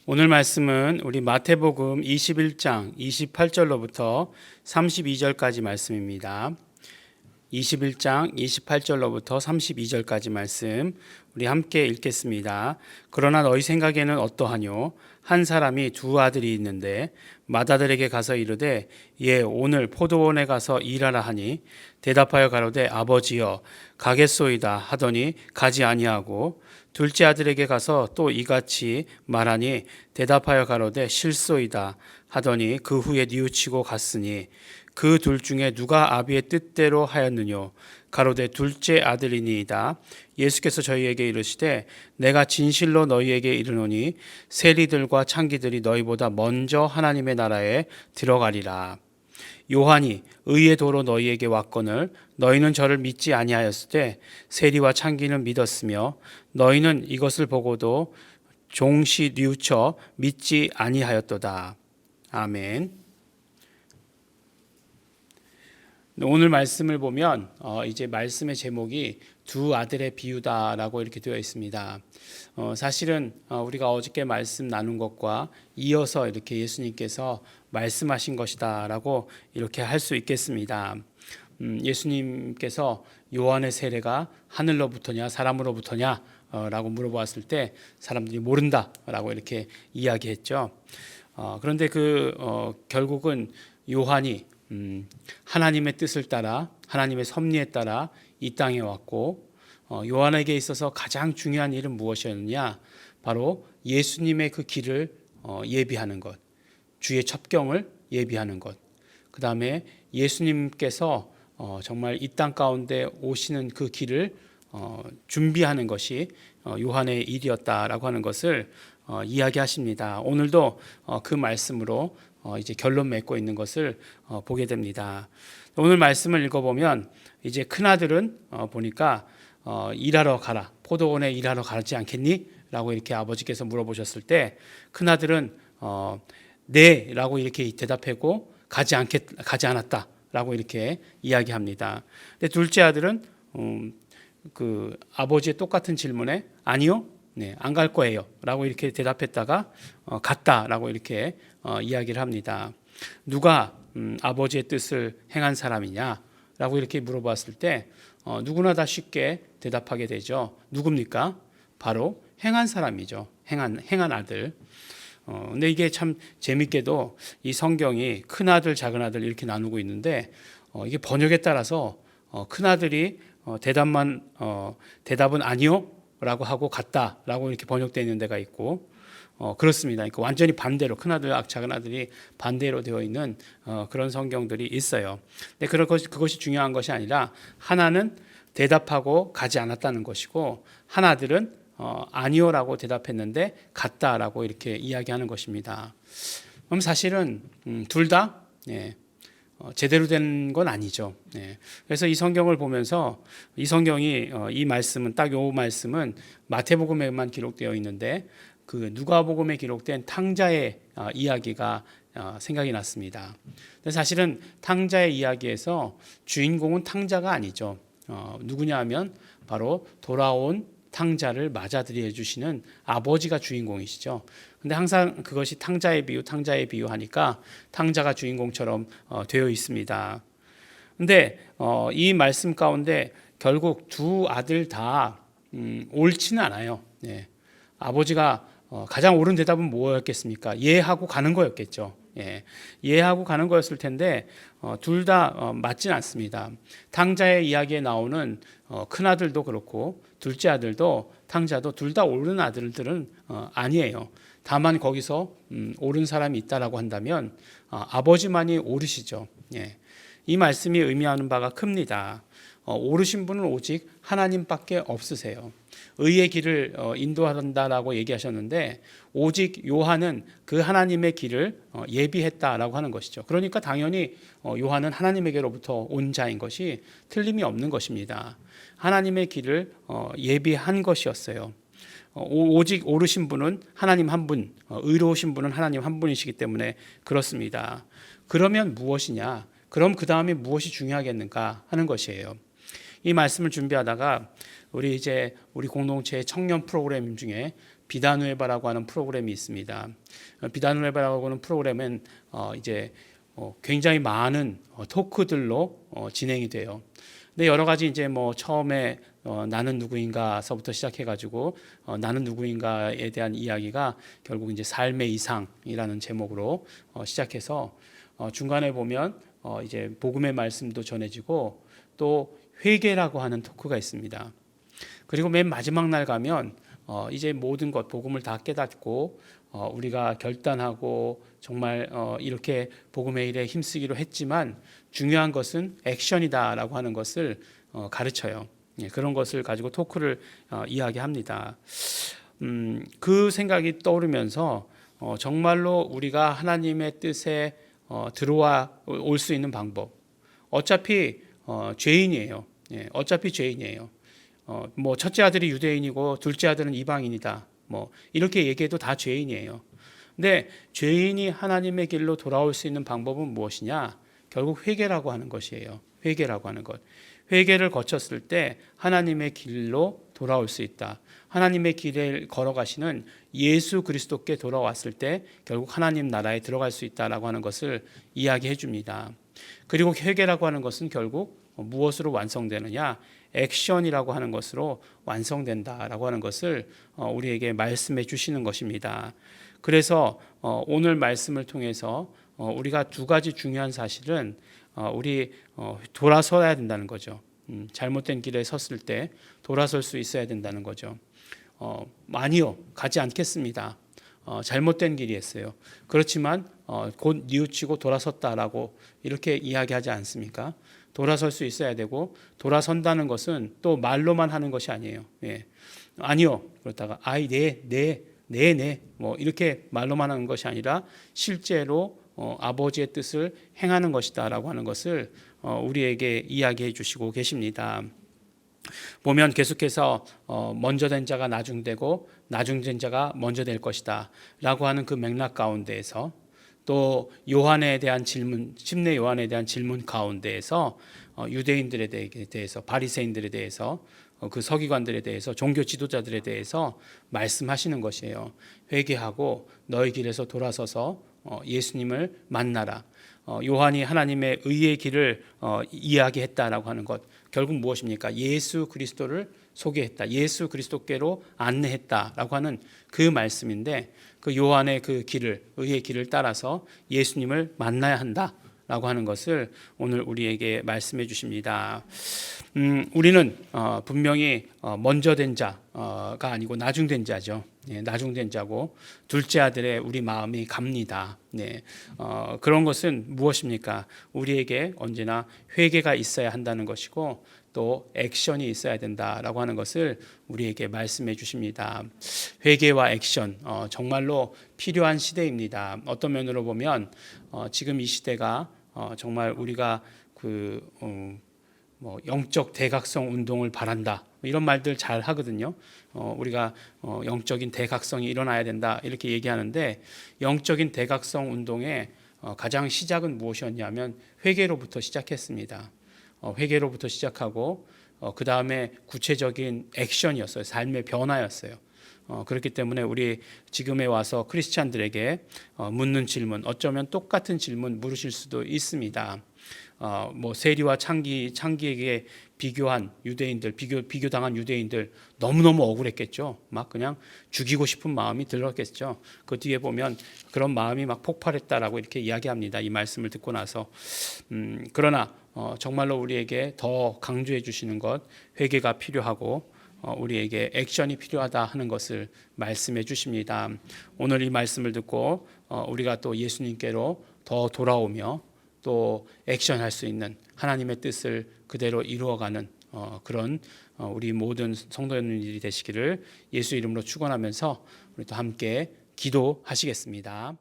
오늘 말씀은 우리 마태복음 21장 28절로부터 32절까지 말씀입니다. 21장 28절로부터 32절까지 말씀 우리 함께 읽겠습니다. 그러나 너희 생각에는 어떠하뇨? 한 사람이 두 아들이 있는데 맏아들에게 가서 이르되 오늘 포도원에 가서 일하라 하니 대답하여 가로되 아버지여 가겠소이다 하더니 가지 아니하고 둘째 아들에게 가서 또 이같이 말하니 대답하여 가로되 실소이다 하더니 그 후에 뉘우치고 갔으니 그 둘 중에 누가 아비의 뜻대로 하였느뇨? 가로되 둘째 아들이니이다. 예수께서 저희에게 이르시되 내가 진실로 너희에게 이르노니 세리들과 창기들이 너희보다 먼저 하나님의 나라에 들어가리라. 요한이 의의 도로 너희에게 왔거늘 너희는 저를 믿지 아니하였을 때 세리와 창기는 믿었으며 너희는 이것을 보고도 종시 뉘우쳐 믿지 아니하였도다. 아멘. 오늘 말씀을 보면 이제 말씀의 제목이 두 아들의 비유다라고 이렇게 되어 있습니다. 사실은 우리가 어저께 말씀 나눈 것과 이어서 이렇게 예수님께서 말씀하신 것이다라고 이렇게 할 수 있겠습니다. 예수님께서 요한의 세례가 하늘로부터냐 사람으로부터냐 라고 물어보았을 때 사람들이 모른다라고 이렇게 이야기했죠. 그런데 결국은 요한이 하나님의 뜻을 따라 하나님의 섭리에 따라 이 땅에 왔고 요한에게 있어서 가장 중요한 일은 무엇이었느냐? 바로 예수님의 그 길을 예비하는 것, 주의 첩경을 예비하는 것. 그 다음에 예수님께서 정말 이 땅 가운데 오시는 그 길을 준비하는 것이 요한의 일이었다라고 하는 것을 이야기하십니다. 오늘도 그 말씀으로 이제 결론 맺고 있는 것을 보게 됩니다. 오늘 말씀을 읽어보면 이제 큰아들은 보니까 일하러 가라, 포도원에 일하러 가지 않겠니? 라고 이렇게 아버지께서 물어보셨을 때 큰아들은 네 라고 이렇게 대답하고 가지 않았다 라고 이렇게 이야기합니다. 근데 둘째 아들은 그 아버지의 똑같은 질문에 아니요, 네, 안 갈 거예요 라고 이렇게 대답했다가 갔다라고 이렇게 이야기를 합니다. 누가 아버지의 뜻을 행한 사람이냐 라고 이렇게 물어봤을 때 누구나 다 쉽게 대답하게 되죠. 누굽니까? 바로 행한 사람이죠. 행한 아들. 근데 이게 참 재밌게도 이 성경이 큰아들 작은아들 이렇게 나누고 있는데 이게 번역에 따라서 큰아들이 대답은 아니요 라고 하고 갔다라고 이렇게 번역되어 있는 데가 있고 그렇습니다. 그러니까 완전히 반대로 큰아들 작은아들이 반대로 되어 있는 그런 성경들이 있어요. 근데 그것이 중요한 것이 아니라 하나는 대답하고 가지 않았다는 것이고 하나들은 아니요라고 대답했는데 갔다라고 이렇게 이야기하는 것입니다. 그럼 사실은 둘 다 제대로 된 건 아니죠. 그래서 이 성경을 보면서 이 성경이 이 말씀은 딱 요 말씀은 마태복음에만 기록되어 있는데 그 누가복음에 기록된 탕자의 이야기가 생각이 났습니다. 근데 사실은 탕자의 이야기에서 주인공은 탕자가 아니죠. 누구냐 하면 바로 돌아온 탕자를 맞아들여 주시는 아버지가 주인공이시죠. 근데 항상 그것이 탕자의 비유 하니까 탕자가 주인공처럼 되어 있습니다. 근데 이 말씀 가운데 결국 두 아들 다 옳지는 않아요. 아버지가 가장 옳은 대답은 뭐였겠습니까? 예하고 가는 거였겠죠. 예하고 가는 거였을 텐데 둘 다 맞진 않습니다. 탕자의 이야기에 나오는 큰아들도 그렇고 둘째 아들도 탕자도 둘 다 옳은 아들들은 아니에요. 다만 거기서 옳은 사람이 있다라고 한다면 아버지만이 옳으시죠. 이 말씀이 의미하는 바가 큽니다. 옳으신 분은 오직 하나님밖에 없으세요. 의의 길을 인도한다라고 얘기하셨는데 오직 요한은 그 하나님의 길을 예비했다라고 하는 것이죠. 그러니까 당연히 요한은 하나님에게로부터 온 자인 것이 틀림이 없는 것입니다. 하나님의 길을 예비한 것이었어요. 오직 옳으신 분은 하나님 한 분, 의로우신 분은 하나님 한 분이시기 때문에 그렇습니다. 그러면 무엇이냐? 그럼 그 다음에 무엇이 중요하겠는가 하는 것이에요. 이 말씀을 준비하다가 우리 공동체의 청년 프로그램 중에 비다누에바라고 하는 프로그램이 있습니다. 비다누에바라고 하는 프로그램은 이제 굉장히 많은 토크들로 진행이 돼요. 근데 여러 가지 이제 뭐 처음에 나는 누구인가서부터 시작해가지고 나는 누구인가에 대한 이야기가 결국 이제 삶의 이상이라는 제목으로 시작해서 중간에 보면 이제 복음의 말씀도 전해지고 또 회개라고 하는 토크가 있습니다. 그리고 맨 마지막 날 가면 이제 모든 것 복음을 다 깨닫고 우리가 결단하고 정말 이렇게 복음의 일에 힘쓰기로 했지만 중요한 것은 액션이다라고 하는 것을 가르쳐요. 그런 것을 가지고 토크를 이야기합니다. 그 생각이 떠오르면서 정말로 우리가 하나님의 뜻에 들어와 올 수 있는 방법. 어차피 죄인이에요. 어차피 죄인이에요. 뭐 첫째 아들이 유대인이고 둘째 아들은 이방인이다. 뭐 이렇게 얘기해도 다 죄인이에요. 근데 죄인이 하나님의 길로 돌아올 수 있는 방법은 무엇이냐? 결국 회개라고 하는 것이에요. 회개라고 하는 것. 회개를 거쳤을 때 하나님의 길로 돌아올 수 있다. 하나님의 길을 걸어가시는 예수 그리스도께 돌아왔을 때 결국 하나님 나라에 들어갈 수 있다라고 하는 것을 이야기해 줍니다. 그리고 회개라고 하는 것은 결국 무엇으로 완성되느냐? 액션이라고 하는 것으로 완성된다라고 하는 것을 우리에게 말씀해 주시는 것입니다. 그래서 오늘 말씀을 통해서 우리가 두 가지 중요한 사실은 우리 돌아서야 된다는 거죠. 잘못된 길에 섰을 때 돌아설 수 있어야 된다는 거죠. 아니요, 가지 않겠습니다. 잘못된 길이었어요. 그렇지만 곧 뉘우치고 돌아섰다라고 이렇게 이야기하지 않습니까? 돌아설 수 있어야 되고 돌아선다는 것은 또 말로만 하는 것이 아니에요. 아니요. 그렇다가 네 뭐 이렇게 말로만 하는 것이 아니라 실제로 아버지의 뜻을 행하는 것이다라고 하는 것을 우리에게 이야기해 주시고 계십니다. 보면 계속해서 먼저 된 자가 나중되고 나중된 자가 먼저 될 것이다 라고 하는 그 맥락 가운데에서 또 요한에 대한 질문, 침례 요한에 대한 질문 가운데에서 유대인들에 대해서 바리새인들에 대해서 그 서기관들에 대해서 종교 지도자들에 대해서 말씀하시는 것이에요. 회개하고 너희 길에서 돌아서서 예수님을 만나라. 요한이 하나님의 의의 길을 이야기했다라고 하는 것, 결국 무엇입니까? 예수 그리스도를 소개했다. 예수 그리스도께로 안내했다라고 하는 그 말씀인데 그 요한의 그 길을, 의의 길을 따라서 예수님을 만나야 한다라고 하는 것을 오늘 우리에게 말씀해 주십니다. 우리는 분명히 먼저 된 자가 아니고 나중된 자죠. 나중된 자고 둘째 아들의 우리 마음이 갑니다. 그런 것은 무엇입니까? 우리에게 언제나 회개가 있어야 한다는 것이고 또 액션이 있어야 된다라고 하는 것을 우리에게 말씀해 주십니다. 회개와 액션 정말로 필요한 시대입니다. 어떤 면으로 보면 지금 이 시대가 정말 우리가 영적 대각성 운동을 바란다 이런 말들 잘 하거든요. 우리가 영적인 대각성이 일어나야 된다 이렇게 얘기하는데 영적인 대각성 운동의 가장 시작은 무엇이었냐면 회개로부터 시작했습니다. 회개로부터 시작하고 그 다음에 구체적인 액션이었어요. 삶의 변화였어요. 그렇기 때문에 우리 지금에 와서 크리스찬들에게 묻는 질문, 어쩌면 똑같은 질문 물으실 수도 있습니다. 세리와 창기에게 비교한 유대인들, 비교당한 유대인들 너무너무 억울했겠죠. 막 그냥 죽이고 싶은 마음이 들었겠죠. 그 뒤에 보면 그런 마음이 막 폭발했다라고 이렇게 이야기합니다. 이 말씀을 듣고 나서. 그러나 정말로 우리에게 더 강조해 주시는 것, 회개가 필요하고 우리에게 액션이 필요하다 하는 것을 말씀해 주십니다. 오늘 이 말씀을 듣고 우리가 또 예수님께로 더 돌아오며 또 액션할 수 있는 하나님의 뜻을 그대로 이루어가는 그런 우리 모든 성도 여러분들이 되시기를 예수 이름으로 축원하면서 우리 또 함께 기도하시겠습니다.